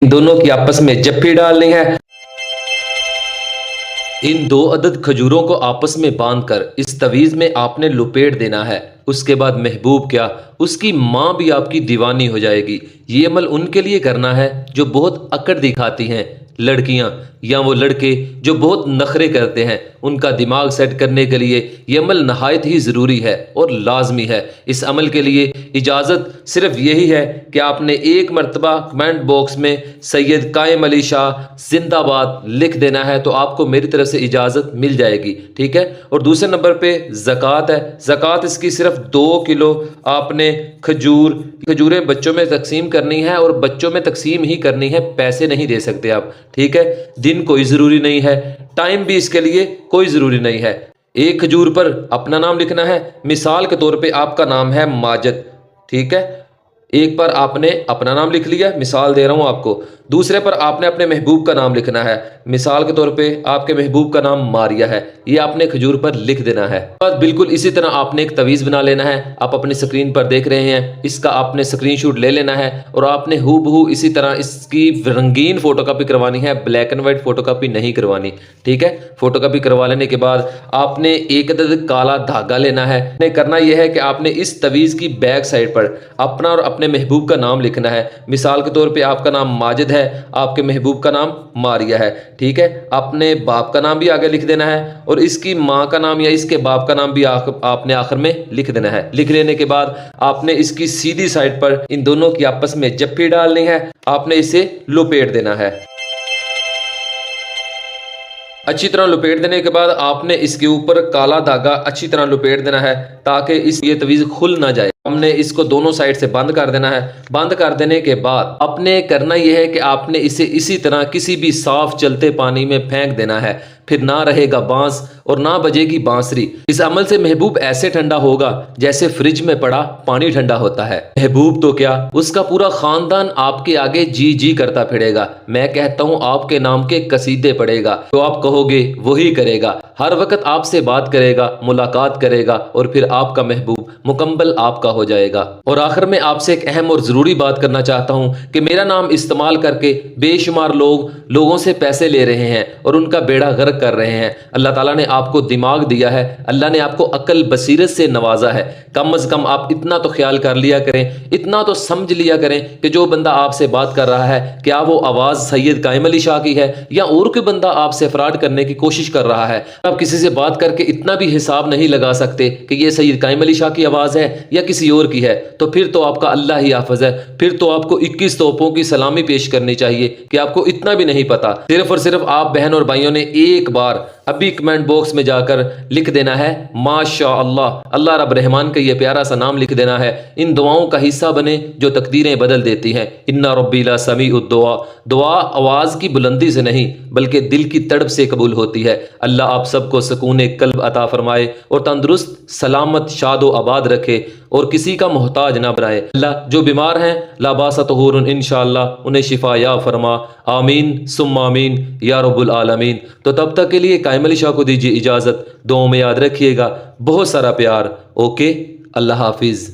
इन दोनों की आपस में जप्फी डालनी है। इन 2 अदद खजूरों को आपस में बांधकर इस तवीज़ में आपने लपेट देना है। उसके बाद महबूब क्या, उसकी माँ भी आपकी दीवानी हो जाएगी। ये अमल उनके लिए करना है जो बहुत अकड़ दिखाती हैं, लड़कियां या वो लड़के जो बहुत नखरे करते हैं। उनका दिमाग सेट करने के लिए ये अमल नहायत ही ज़रूरी है और लाजमी है। इस अमल के लिए इजाज़त सिर्फ यही है कि आपने एक मरतबा कमेंट बॉक्स में सैयद कायम अली शाह जिंदाबाद लिख देना है, तो आपको मेरी तरफ से इजाज़त मिल जाएगी, ठीक है। और दूसरे नंबर पे ज़कात है। ज़कात इसकी सिर्फ 2 किलो आपने खजूरें बच्चों में तकसीम करनी है, और बच्चों में तकसीम ही करनी है, पैसे नहीं दे सकते आप, ठीक है। दिन कोई ज़रूरी नहीं है, टाइम भी इसके लिए कोई ज़रूरी नहीं है। एक खजूर पर अपना नाम लिखना है। मिसाल के तौर पे आपका नाम है माजिद, ठीक है। एक पर आपने अपना नाम लिख लिया, मिसाल दे रहा हूं आपको। दूसरे पर आपने अपने महबूब का नाम लिखना है। मिसाल के तौर पे आपके महबूब का नाम मारिया है, ये आपने खजूर पर लिख देना है। बस बिल्कुल इसी तरह आपने एक तवीज़ बना लेना है। आप अपनी स्क्रीन पर देख रहे हैं, इसका आपने स्क्रीनशॉट ले लेना है, और आपने हूबहू इसी तरह इसकी रंगीन फोटोकॉपी करवानी है, ब्लैक एंड वाइट फोटोकॉपी नहीं करवानी, ठीक है। फोटोकॉपी करवा लेने के बाद आपने एक अदद काला धागा लेना है। करना यह है कि आपने इस तवीज़ की बैक साइड पर अपना और अपने महबूब का नाम लिखना है। मिसाल के तौर पे आपका नाम माजिद है, आपके महबूब का नाम मारिया है, ठीक है। अपने बाप का नाम भी आगे लिख देना है, और इसकी माँ का नाम या इसके बाप का नाम भी आपने आखिर में लिख देना है। लिख लेने के बाद आपने इसकी सीधी साइड पर इन दोनों की आपस में जप्फी डालनी है। आपने इसे लपेट देना है। अच्छी तरह लपेट देने के बाद आपने इसके ऊपर काला धागा अच्छी तरह लपेट देना है, ताकि ये तवीज़ खुल ना जाए। हमने इसको दोनों साइड से बंद कर देना है। बंद कर देने के बाद आपने करना यह है कि आपने इसे इसी तरह किसी भी साफ चलते पानी में फेंक देना है। फिर ना रहेगा बांस और ना बजेगी बांसुरी। इस अमल से महबूब ऐसे ठंडा होगा जैसे फ्रिज में पड़ा पानी ठंडा होता है। महबूब तो क्या, उसका पूरा खानदान आपके आगे जी जी करता फिरेगा। मैं कहता हूँ आपके नाम के कसीदे पड़ेगा, जो आप कहोगे वही करेगा। हर वक्त आपसे बात करेगा, मुलाकात करेगा, और फिर आपका महबूब मुकम्मल आपका हो जाएगा। और आखिर में आपसे एक अहम और ज़रूरी बात करना चाहता हूँ कि मेरा नाम इस्तेमाल करके बेशुमार लोगों से पैसे ले रहे हैं और उनका बेड़ा गर्क कर रहे हैं। अल्लाह ताला ने आपको दिमाग दिया है, अल्लाह ने आपको अक्ल बसीरत से नवाजा है। कम अज़ कम आप इतना तो ख्याल कर लिया करें, इतना तो समझ लिया करें कि जो बंदा आपसे बात कर रहा है, क्या वो आवाज़ सैयद कायम अली शाह की है या और कोई बंदा आपसे फ्रॉड करने की कोशिश कर रहा है। आप किसी से बात करके इतना भी हिसाब नहीं लगा सकते कि ये सैयद कायम अली शाह की आवाज़ है या किसी और की है, तो फिर तो आपका अल्लाह ही हाफ़िज़ है। फिर तो आपको 21 तोपों की सलामी पेश करनी चाहिए कि आपको इतना भी नहीं पता। सिर्फ और सिर्फ आप बहन और भाइयों ने एक बार अभी कमेंट बॉक्स में जाकर लिख देना है माशा अल्लाह, अल्लाह रब रहमान का ये प्यारा सा नाम लिख देना है। इन दुआओं का हिस्सा बने जो तकदीरें बदल देती हैं। इन्ना रब्बी ला समीउद दुआ। दुआ आवाज़ की बुलंदी से नहीं बल्कि दिल की तड़प से कबूल होती है। अल्लाह आप सबको सुकून कल्ब अता फरमाए और तंदुरुस्त सलामत शादो आबाद रखे और किसी का मोहताज ना बनाए। अल्लाह जो बीमार हैं लाबासा तहूरुन इंशाअल्लाह उन्हें शिफा या फरमा। आमीन सुम्मा आमीन या रब्बुल आलमीन। तो तब तक के लिए कायम अली शाह को दीजिए इजाज़त। दुआओं में याद रखिएगा। बहुत सारा प्यार। ओके, अल्लाह हाफिज़।